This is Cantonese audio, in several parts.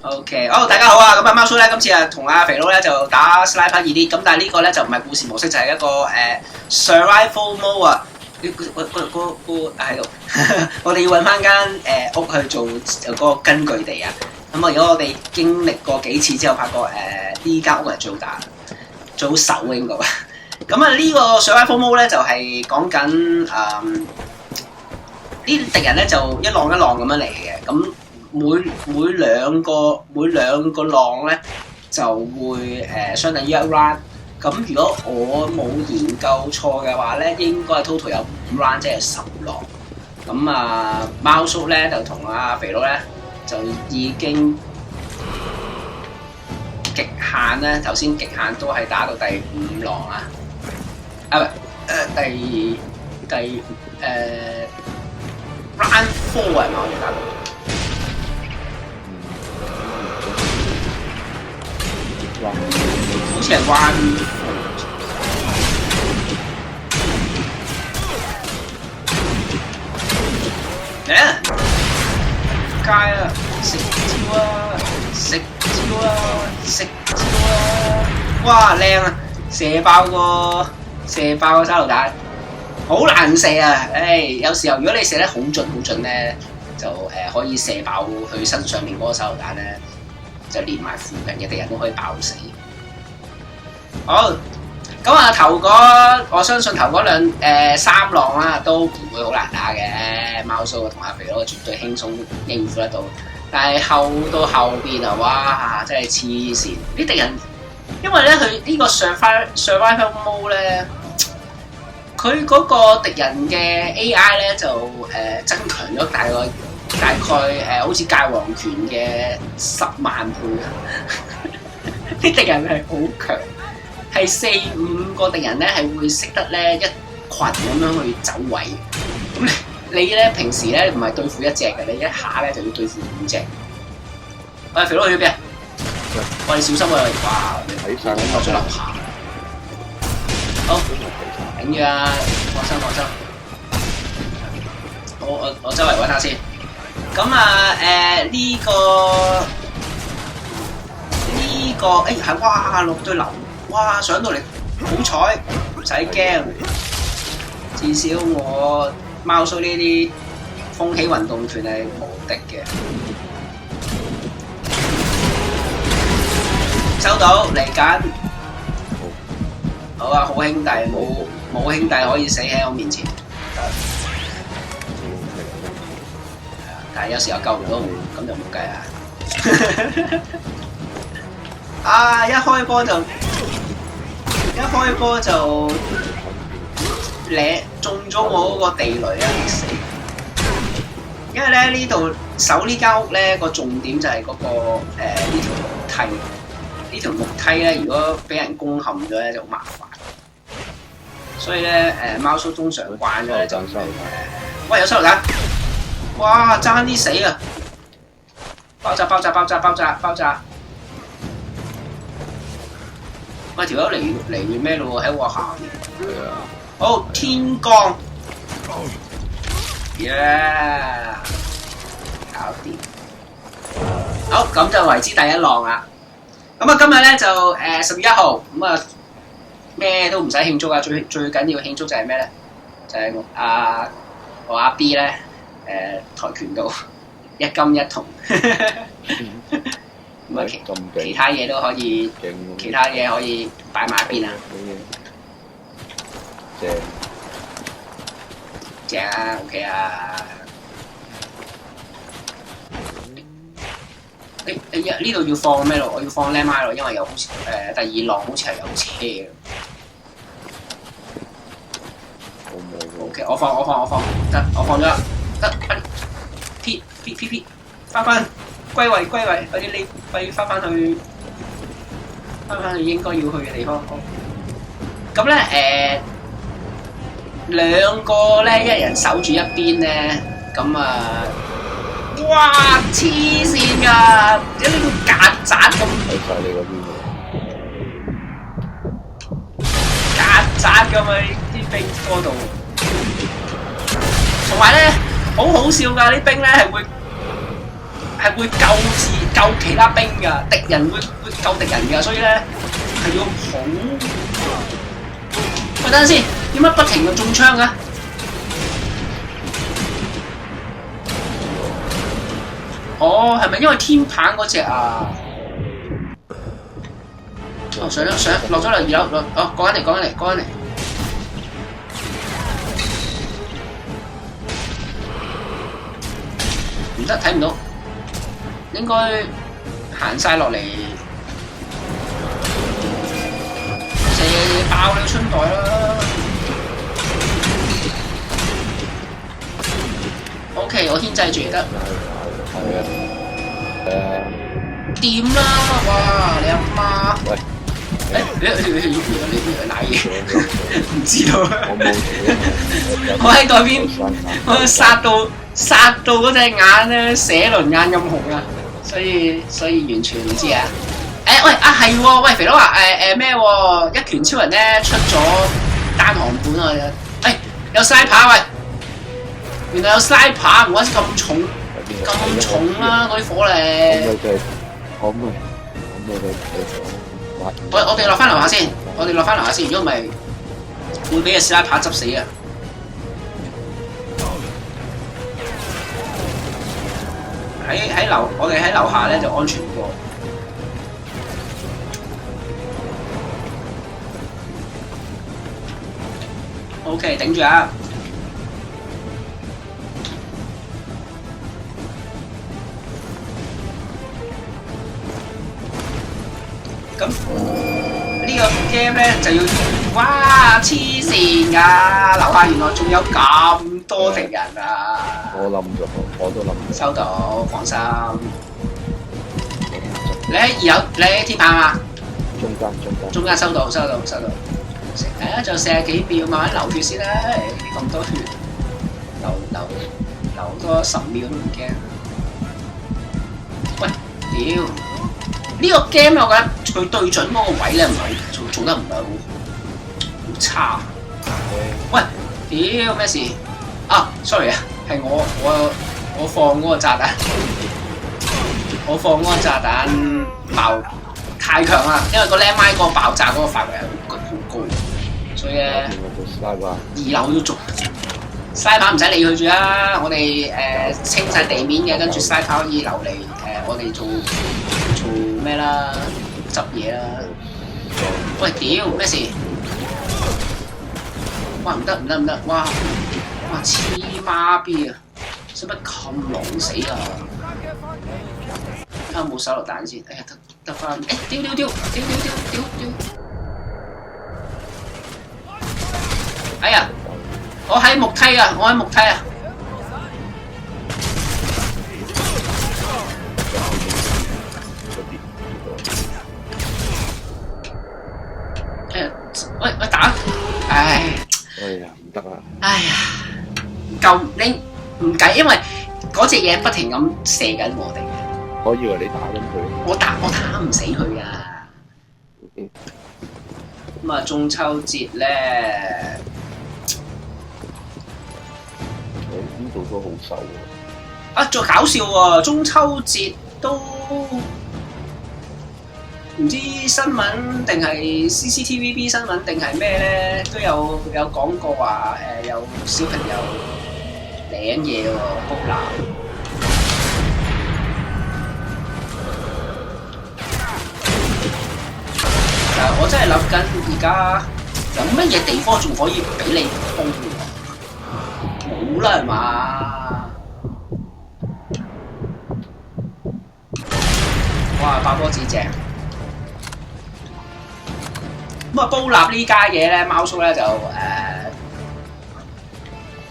OK， 好，大家好啊！咁啊，貓叔咧，今次啊同阿肥佬咧就打 Sniper Elite，咁但係呢個咧就唔係故事模式，就係、一個survival mode 啊！喺度，我哋要揾翻間屋去做嗰個根據地啊！咁啊，如果我哋經歷過幾次之後，發覺呢間屋係最好打，最好守應該。咁啊，呢個 survival mode 咧就係講緊呢啲敵人咧就一浪一浪咁樣嚟嘅，咁。每兩個浪咧就會相等於一 round。咁如果我冇研究錯嘅話咧，應該係 total 有5 round， 即係10浪。咁啊，貓叔咧就同阿肥佬咧就已經極限咧，頭先極限都係打到第5浪啊！啊唔係第round 4係嘛？我哋打到。好似係彎街啊！食蕉啊！食蕉啊！食蕉啊！哇靚啊！射爆個沙路彈，好難射啊！有時候如果你射得好準咧，就可以射爆佢身上面嗰個沙路彈咧。就連埋附近嘅敵人都可以爆死。好，咁啊我相信頭嗰3浪啦，都唔會好難打嘅。貓叔同阿肥佬絕對輕鬆應付得到。但係後邊啊，哇！真係黐線！啲敵人，因為咧佢呢個 survival mode 咧，佢嗰個敵人嘅 AI 咧就增強咗大概好似界王拳嘅10萬倍，啲敵人係好強，係4-5個敵人咧係會識得咧一群咁樣去走位。咁你咧平時咧唔係對付1隻嘅，你一下咧就要對付5隻。喂，肥佬去咗邊啊？喂，你小心啊！哇，你落咗樓下。好，頂住啊！放心。我周圍揾下先。咁啊，呢個係哇落對樓，哇上到嚟好彩，唔使驚，至少我貓叔呢啲風起運動拳係無敵嘅。收到嚟緊，好啊，好兄弟，冇兄弟可以死喺我面前。但係有時候救唔到，咁就冇計啦。啊！一開波就中咗我嗰個地雷啊！死！因為咧呢度守呢間屋咧個重點就係嗰呢條木梯。呢條木梯咧，如果俾人攻陷咗咧就好麻煩。所以咧貓叔通常慣咗咧就喂有收榴彈！哇！爭啲死啊！爆炸！喂，條友嚟咩咯？喺我下面。好，天光。搞掂。好，咁就為之第1浪啦。咁啊，今日咧就10月1號，咁啊咩都唔使慶祝啊！最緊要慶祝就係咩咧？就係我阿 B 咧。跆拳道1金1銅，咁啊其他嘢都可以，其他嘢可以擺埋一邊啊！正啊 ，OK 啊！呢度要放咩咯？我要放 landmine 咯，因為有好似第2浪好似係有車。OK， 我放，得，我放咗啦。得，P，翻歸位，快啲你快翻去應該要去嘅地方。好，咁咧2個咧一人守住一邊咧，咁啊，哇黐線㗎，有呢個曱甴咁。喺晒你嗰邊喎。曱甴咁啊！啲兵多到，同埋咧。好好笑㗎！啲兵咧係係會救其他兵㗎，敵人會救敵人㗎，所以咧係要好。喂，等陣先，點解不停咁中槍嘅？哦，係咪因為天棒嗰隻啊？哦，上落咗嚟2樓，哦，過緊嚟。唔得，睇唔到，應該行晒落嚟，射爆你春袋啦 ！OK， 我牽制住得。掂啦！哇，你阿媽！喂，你賴嘢，唔知道。我喺嗰邊，我殺到嗰隻眼咧，寫輪眼咁紅啊！所以完全唔知啊！喂係喎，喂肥佬話咩喎？一拳超人咧出咗單行本啊！有 sniper 喂，原來有 sniper， 唔怪之咁重啦嗰啲火力。我哋落翻樓下先，如果唔係會俾個 sniper 執死啊！我哋喺樓下咧就安全過。OK， 頂住啊！咁呢個 game 咧就要哇黐線㗎！樓下原來仲有咁多敵人啊！我冧咗，我都冧咗。收到，放心。你喺2樓，你喺天棚啊？中間收到。仲有40幾秒，慢慢流血先啦。咁多血，流多10秒都唔驚。喂，屌！呢個 game 我覺得佢對準嗰個位咧唔係做得唔係好差。喂，屌咩事？啊 ，sorry 啊，係我放嗰個炸彈，爆太強啦，因為個 landmine 嗰個爆炸嗰個範圍係好高，所以咧2樓都中。sniper 唔使理佢住啦，我哋清晒地面嘅，跟住 sniper 可以流嚟我哋做咩啦？執嘢啦！喂，屌咩事？哇唔得！哇黐孖 B 啊！使乜咁狼死啊？睇下冇手榴彈先。哎呀，得翻！屌！哎呀，我喺木梯啊！喂打！哎呀，唔得啊！哎呀，夠你唔計，因為嗰隻嘢不停咁射緊我哋。我以為你打緊佢。我打唔死佢啊！咁啊，中秋節咧，呢度都好瘦喎。啊，仲搞笑喎！中秋節都唔知新聞定係 CCTVB 新聞定係咩咧，都有講過話有小朋友領嘢喎，煲蠟。我真係諗緊而家有乜嘢地方仲可以俾你煲喎？冇啦係嘛？哇！爆波子正。咁啊，煲蠟呢家嘢咧，貓叔咧就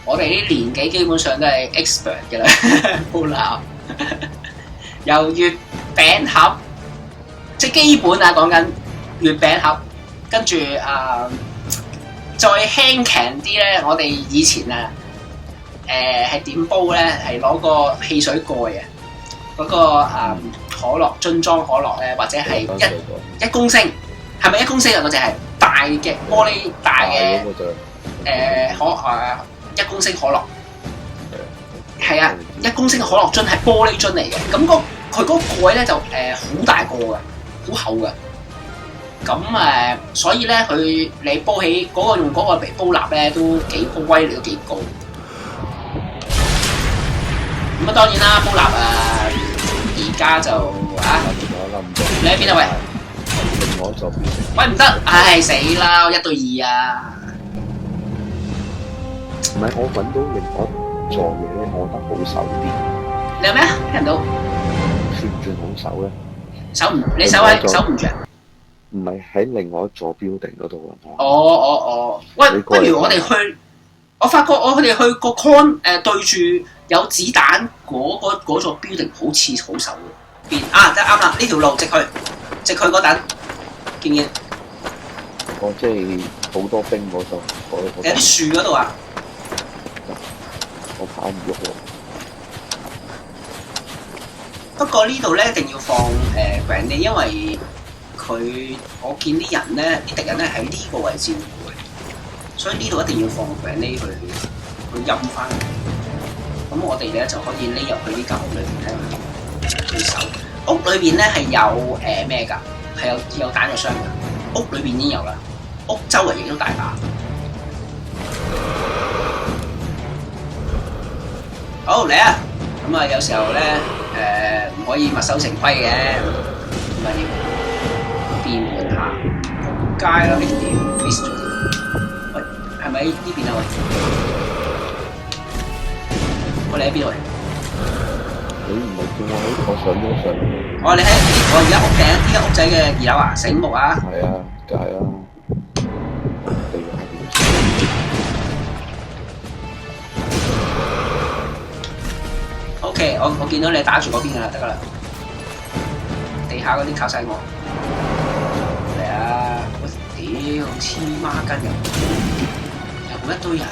我哋啲年紀基本上都係 expert 嘅啦，煲蠟由月餅盒，即係基本啊，講緊月餅盒，跟住再輕強啲咧，我哋以前啊係點煲咧？係攞個汽水蓋嘅嗰個可樂樽裝可樂咧，或者係一公升。係咪1公升啊？嗰隻係大嘅玻璃大嘅1公升可樂，係啊，1公升嘅可樂樽係玻璃樽嚟嘅，咁佢嗰個蓋咧就好大個嘅，好厚嘅。咁所以咧你煲起嗰個用嗰個嚟煲蠟咧都個威力都幾高。咁當然啦，煲蠟而家就你喺邊啊？喂，另外一座標。喂唔得，唉死啦！1對2啊！唔係我揾到另外一座嘢咧，我覺得好手啲。你有咩啊？聽唔到？算唔算好手咧？你守唔住啊？唔係喺另外一座 building 嗰度啊！哦，喂，不如我哋去，我發覺我哋去個 con 對住有子彈嗰座 building 好似好手嘅，邊啊？得啱啦，呢條路直去嗰陣，見唔見？哦，即係好多兵嗰度，有啲樹嗰度啊！我跑唔喐喎。不過呢度咧一定要放grenade，因為我見啲人咧，啲敵人咧喺呢個位置會，所以呢度一定要放grenade去陰翻。咁我哋咧就可以匿入去呢間屋裏邊咧去守。屋裏邊咧係有咩㗎？係有彈藥箱㗎。屋裏邊已經有啦，屋周圍亦都大把。好嚟啊！咁啊，有時候咧唔可以墨守成規嘅，咁啊要變換下街啦。呢條 miss 咗添。喂，係咪呢邊啊？喂，你喺邊度嚟？你唔係叫我上咗上？你喺我而家屋頂呢間屋仔嘅2樓啊！醒目啊！係啊，梗係啦。OK， 我見到你打住嗰邊㗎啦，得㗎啦。地下嗰啲靠晒我。嚟啊！我屌黐孖筋又一堆人，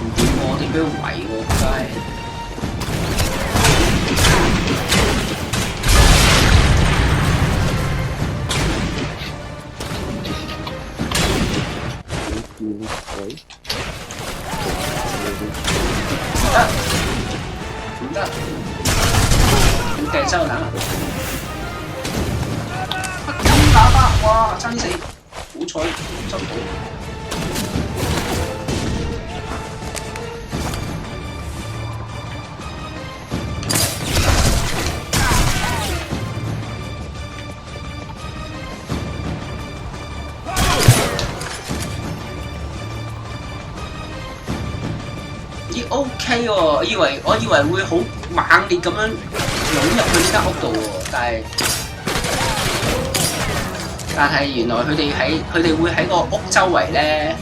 唔掂喎！我哋俾佢圍喎，真係。唔得，要掟收彈啊！咁打法，哇！爭啲死，好彩執到。OK 喎，我以為會好猛烈咁樣湧入去呢間屋度喎，但係原來佢哋會喺個屋周圍咧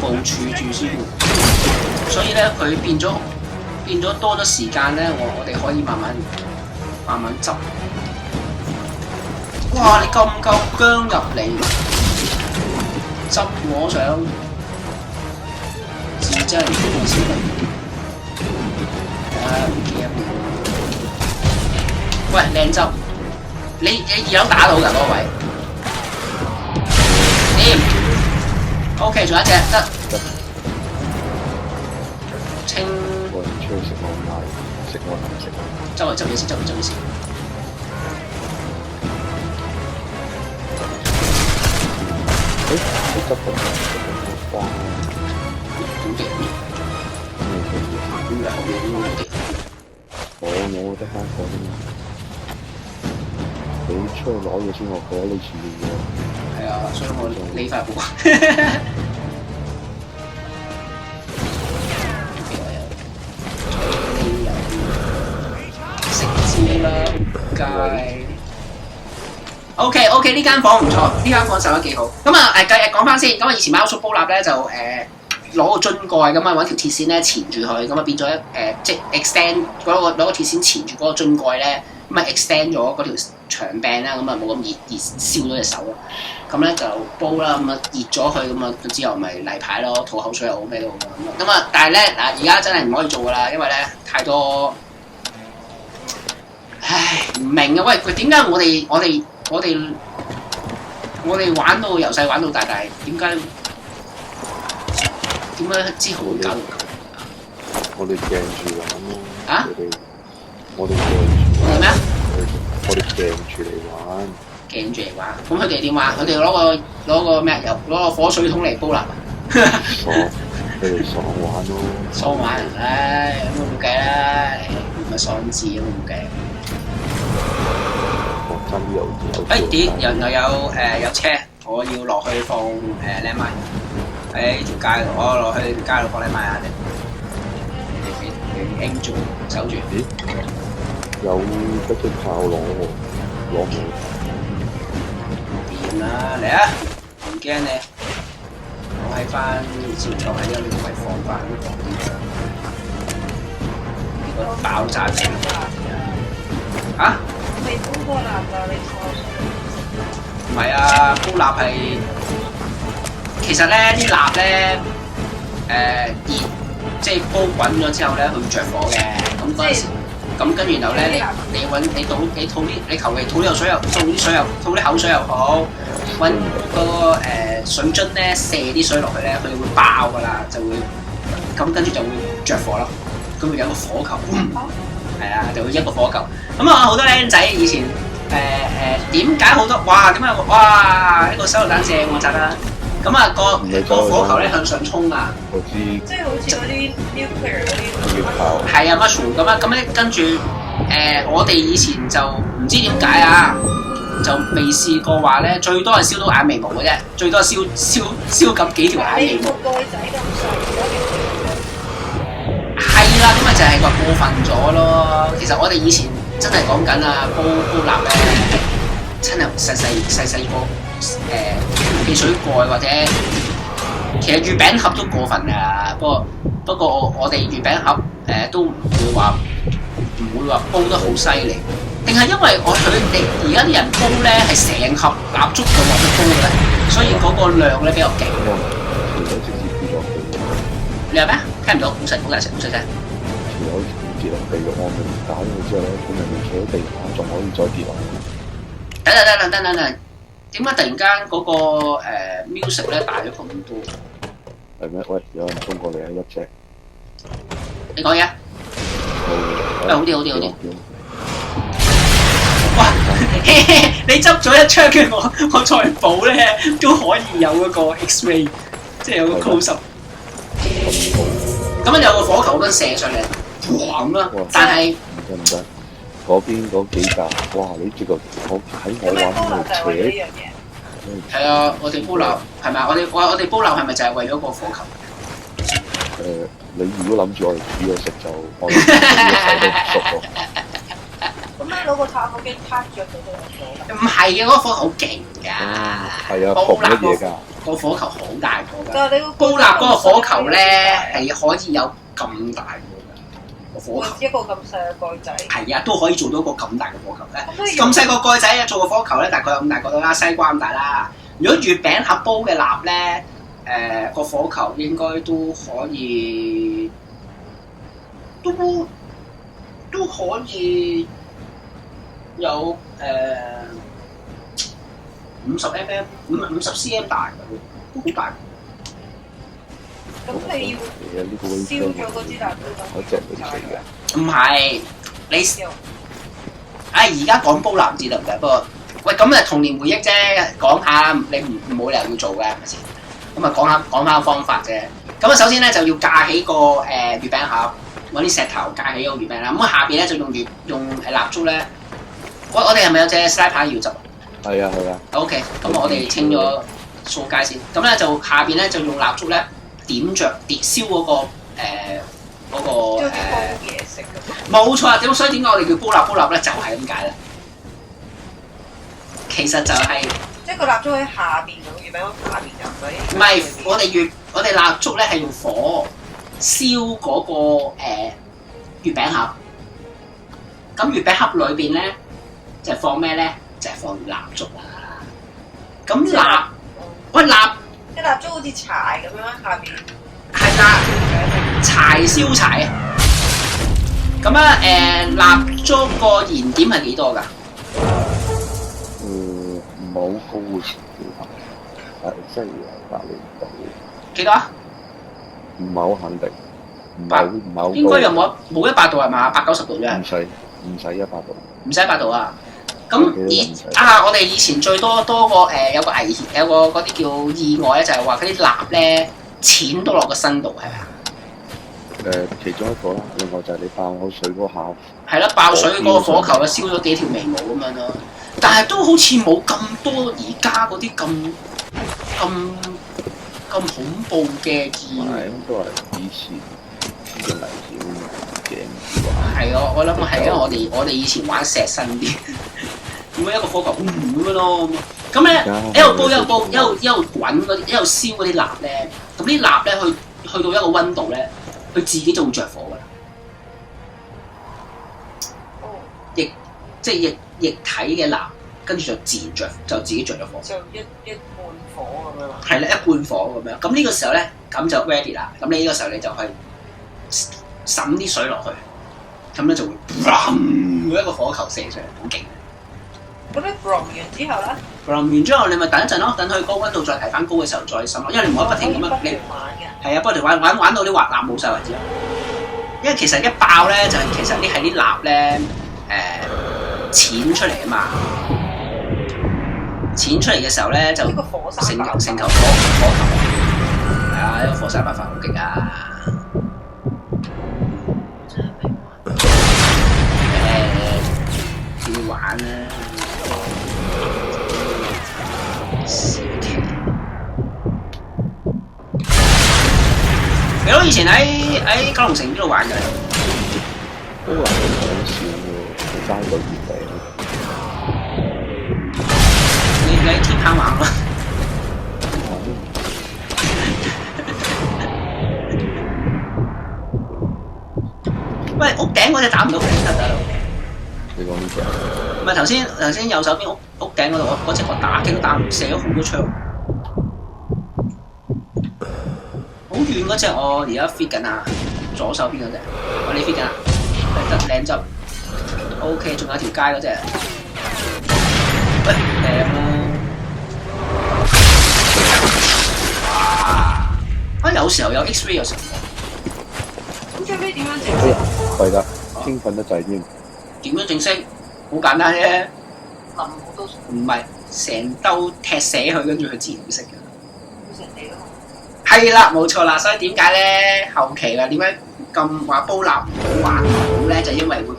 部署住先，所以咧佢變咗多咗時間咧，我哋可以慢慢執。哇！你咁夠薑入嚟執我想。真係好少人。唔見啊！喂，靚執，你2樓打到㗎嗰個位，掂。OK， 仲有一隻得。清。我出去食外賣，食外賣食。周圍執嘢先，周圍執嘢先。你執到哇！我得蝦貨啫嘛，你出去攞嘢先，我過喺你前面喎。係啊，所以我匿翻入去。食蕉啦，街。OK， 呢間房唔錯，呢間房受得幾好。咁啊講翻先，咁啊以前貓叔煲蠟咧就攞個樽蓋咁啊，揾條鐵線咧纏住佢，咁啊變咗即係 extend 攞個鐵線纏住嗰個樽蓋咧，咁啊 extend 咗嗰條長柄啦，咁啊冇咁熱燒咗隻手咯。咁咧就煲啦，咁啊熱咗佢，咁啊之後咪例牌咯，吐口水又好咩都好咁啊，但係咧嗱而家真係唔可以做噶啦，因為咧太多，唉唔明啊！喂，佢點解我哋玩到由細玩到大，點解點解之後會搞到咁？我哋鏡住玩咯。啊？我哋鏡我哋咩啊？我哋鏡住嚟玩。鏡住嚟玩，咁佢哋點玩？佢哋攞個咩？又攞個火水桶嚟煲蠟。佢哋爽玩咯。爽玩，唉，咁冇計啦，唔係喪志咁冇計。真有。有車，我要落去放靚米喺條街度，我落去條街度放靚米啊！你應住守住。咦？有一隻炮攞唔掂啦，嚟啊！唔驚你，我喺翻前頭喺呢個位放翻呢個爆炸車。嚇？未煲過蠟㗎，你錯咗。唔係啊，煲蠟係其實咧啲蠟咧熱，即係煲滾咗之後咧，佢會着火嘅。咁嗰陣時，咁跟住然後咧，你吐啲，你求其吐啲水又吐啲水又吐啲口水又好，揾個水樽咧射啲水落去咧，佢會爆㗎啦，就會咁跟住就會着火咯。咁會有個火球，係啊，就會一個火球。咁啊，好多僆仔以前。點解好多？哇！點解哇？呢個手榴彈正我揸啦！咁啊個火球咧向上衝啊！我知。即係好似嗰啲 nuclear 嗰啲。係啊 mushroom 咁啊，咁咧跟住我哋以前就唔知點解啊，就未試過話咧，最多係燒到眼眉毛嘅啫，最多燒咁幾條眼眉毛。個蓋仔咁細，係啦，咁咪就係話過分咗咯。其實我哋以前。真係講緊啊，煲蠟咧，真係細個汽水蓋或者其實月餅盒都過分㗎。不過我哋月餅盒都唔會話煲得好犀利，定係因為哋而家啲人煲咧係成盒蠟燭咁落去煲嘅咧，所以嗰個量咧比較勁。你話咩？聽唔到，好細聲。跌落地獄，我哋打咗佢之後咧，佢明明坐喺地下，仲可以再跌落去。等，點解突然間嗰個music 咧大咗咁多？係咩？喂，有人衝過嚟啊！一隻。你講嘢。好啲。哇！你執咗一槍嘅我再補咧都可以有嗰個 X-ray， 即係有個 close up。咁樣有個火球咁樣射上嚟。咁啦，但係唔得，嗰邊嗰幾架，哇！你呢個我喺我玩度扯，係啊，我哋煲蠟係咪啊？我哋煲蠟係咪就係為咗個火球？你如果諗住我哋煮嘢食就，我哋煮嘢食都唔熟喎。咁你攞個炭火機撻着佢都有火。唔係嘅，嗰個火球好勁㗎。係啊，煲乜嘢㗎？個火球好大個㗎。但係你煲蠟嗰個火球咧係可以有咁大。一個咁細嘅蓋仔，係啊，都可以做到個咁大嘅火球咧。咁細個蓋仔啊，做個火球咧，大概有咁大個啦，西瓜咁大啦。如果月餅盒煲嘅蠟咧，個火球應該都可以，都可以有50 cm 大嘅，都好大。咁你要燒咗嗰支蠟嗰隻唔死嘅。唔係你，而家講煲蠟唔知得唔得？不過喂，咁啊童年回憶啫，講下你冇理由要做嘅係咪先？咁啊講下個方法啫。咁啊首先咧就要架起個月餅盒，揾啲石頭架起個月餅啦。咁下邊咧就用蠟燭咧。我哋係咪有隻 slide 牌要執？係啊。OK，咁我哋清咗掃街先。咁咧就下邊咧就用蠟燭咧。點着燒嗰個嘢食冇錯啊！所以點解我哋叫煲蠟咧？就係咁解啦。其實就係即係個蠟燭喺下邊咁，月餅喺下邊就唔係我哋蠟燭咧係用火燒嗰個月餅盒。咁月餅盒裏邊咧就係放咩咧？就係放蠟燭啦。咁蠟啲蠟燭好似柴咁樣，下邊係啦，柴燒柴啊！咁啊，蠟燭個燃點係幾多㗎？唔係好高，即係800到。幾多啊？唔係好肯定，唔係好高。應該有冇100度係嘛？80-90度啫。唔使100度。唔使100度啊！咁我哋以前最多個有個危險，有個嗰啲叫意外咧，就係話嗰啲蠟咧濺到落個身度，係咪啊？其中一個啦，另外就係你爆口水嗰下。係啦，爆水嗰個火球啊，燒咗幾條眉毛咁樣咯。但係都好似冇咁多而家嗰啲咁恐怖嘅意外。都係以前嘅危險嘅。係啊，我諗係因為我哋以前玩石身啲，咁樣一個火球咁樣咯。咁咧一路煲一路滾嗰啲，一路燒嗰啲蠟咧，咁啲蠟咧去到一個溫度咧，佢自己就會着火㗎啦。即係液體嘅蠟，跟住就自然就自己着咗火。就一半火咁樣。係啦，一半火咁樣。咁呢個時候咧，咁就 ready 啦。咁你呢個時候你就去滲啲水落去，咁咧就會一個火球射出嚟，好勁。咁你 from 完之後咧 ？from 完之後你咪等一陣咯，等佢高溫度再提翻高嘅時候再滲咯，因為你唔可以不停咁樣你係啊，不停玩到啲滑蠟冇晒為止。因為其實一爆咧就係其實啲係啲蠟咧濺出嚟啊嘛，濺出嚟嘅時候咧就成球火球，係啊，呢個火山爆發好勁啊！點玩咧？你都以前喺九龍城邊度玩嘅？都係好少喎，爭個月餅。你喺天坑玩咯。喂，屋頂嗰隻打唔到佢得唔得？你講呢隻？唔係頭先右手邊屋頂嗰度，嗰隻我打機都打唔射咗好多槍。好遠嗰隻我而家 fit 緊啊，左手邊嗰隻，我你 fit 緊啊，得靚汁 ，OK， 仲有條街嗰隻，喂靚啦，啊有時候有 X-ray 有時候冇。咁最尾點樣整色？係㗎，興奮得滯添。點樣整色？好簡單啫，淋好多水。唔係成兜踢死佢，跟住佢自然會識㗎。會成地咯。係啦，冇錯啦，所以點解咧後期啊點解咁話煲蠟唔好玩唔好咧？就因為會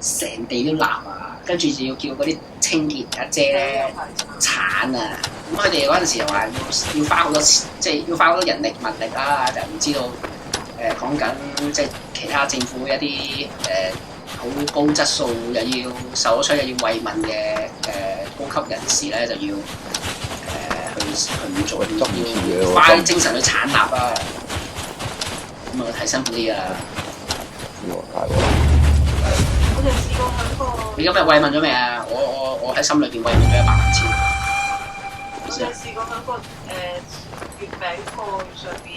成地都蠟啊，跟住就要叫嗰啲清潔阿姐咧鏟啊，咁佢哋嗰陣時又話要花好多即係要花好多人力物力啦，就唔知道講緊即係其他政府一啲好高質素又要受咗傷又要慰問嘅高級人士咧，就要去做要花啲精神去鏟蠟啊，咁啊睇辛苦啲啊！我哋試過喺個。你今日慰問咗未啊？我喺心裏邊慰問咗100萬次。我哋試過喺個月餅蓋上邊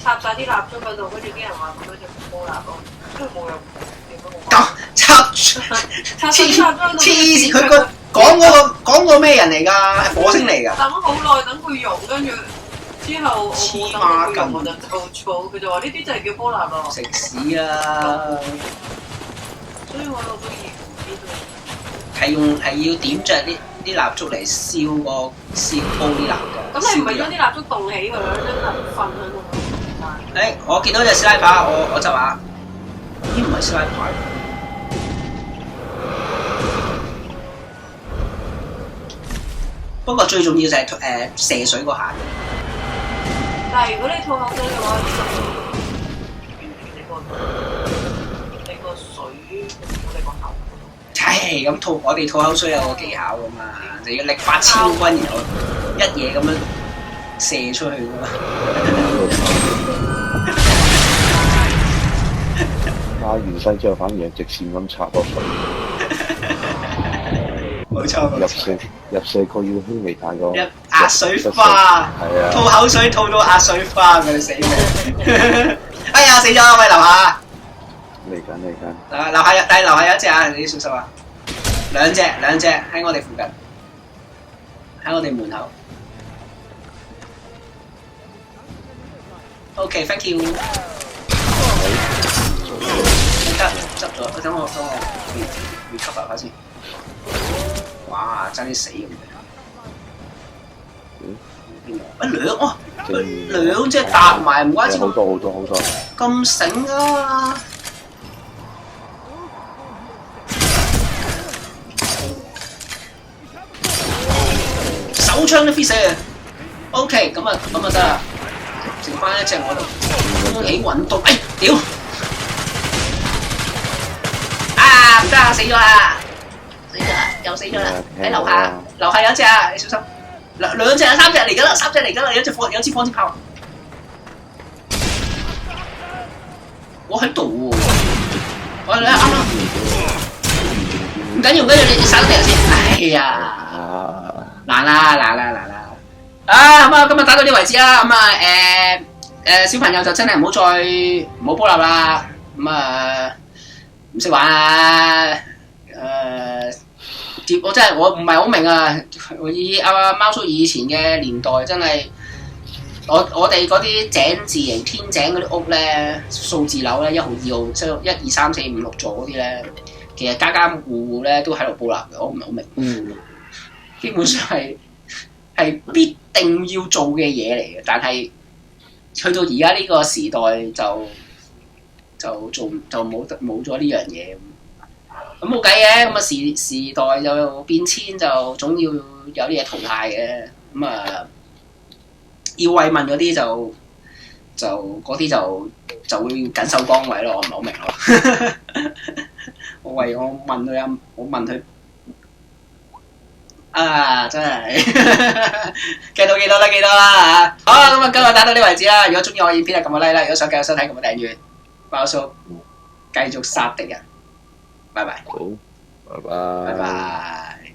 插晒啲蠟燭喺度，跟住啲人話咁樣就煲蠟咯，跟住冇用。插黐線！佢講個咩人嚟㗎？係火星嚟㗎。等好耐，等佢溶，跟住之後我冇等佢溶，我就燥。佢就話呢啲就係叫煲蠟咯。食屎啊！所以我都要係要點着啲蠟燭嚟燒煲啲蠟㗎。咁你唔係將啲蠟燭凍起佢，將佢瞓喺度。我見到隻 sniper， 我就話：咦唔係 sniper。不過最重要就係射水嗰下。但係如果你吐口水嘅話，完全你個水冇你個口。咁我哋吐口水有個技巧㗎嘛，就要力發超軍，然後一嘢咁樣射出去㗎嘛。打完西之後，反而係直線咁插落水。冇錯。入射個要輕微大個。壓水花。係啊。吐口水吐到壓水花，佢死未？哎呀死咗啊！喂樓下。嚟緊。但係樓下有一隻啊，你小心啊！兩隻喺我哋附近，喺我哋門口。OK，thank you。執咗，等我 recover 下先。哇！爭啲死咁樣。兩隻搭埋，唔怪之好多。咁醒啊！手槍都 fit 死啊 ！OK， 咁啊得啦，剩翻一隻我度，恭喜揾到，哎屌！啊唔得啊，死咗啦！又死咗啦！喺樓下有一隻啊，你小心！兩隻啊，三隻嚟㗎啦，有支火箭炮。我喺度喎，我你啱啱唔緊要，你殺咗敵人先。哎呀！難啦！啊咁啊，今日打到呢為止啦。咁啊小朋友就真係唔好煲立啦。咁啊唔識玩啊。我真係我唔係好明啊。以貓叔以前嘅年代真係，我哋嗰啲井字形天井嗰啲屋咧，數字樓咧，1號2號即係1、2、3、4、5、6座嗰啲咧，其實家戶咧都喺度煲立嘅，我唔係好明。基本上係必定要做嘅嘢嚟嘅，但係去到而家呢個時代就冇咗呢樣嘢。咁冇計嘅，咁啊時代就變遷，就總要有啲嘢淘汰嘅。咁啊要慰問嗰啲就嗰啲就會緊守崗位咯。我唔係好明咯。我問佢。啊！真係計到幾多啦嚇！好啦，咁啊今日打到呢為止啦。如果中意我影片就撳個 like 啦，如果想繼續收睇撳個訂閱。包叔繼續殺敵人，拜拜。好，拜拜。拜拜。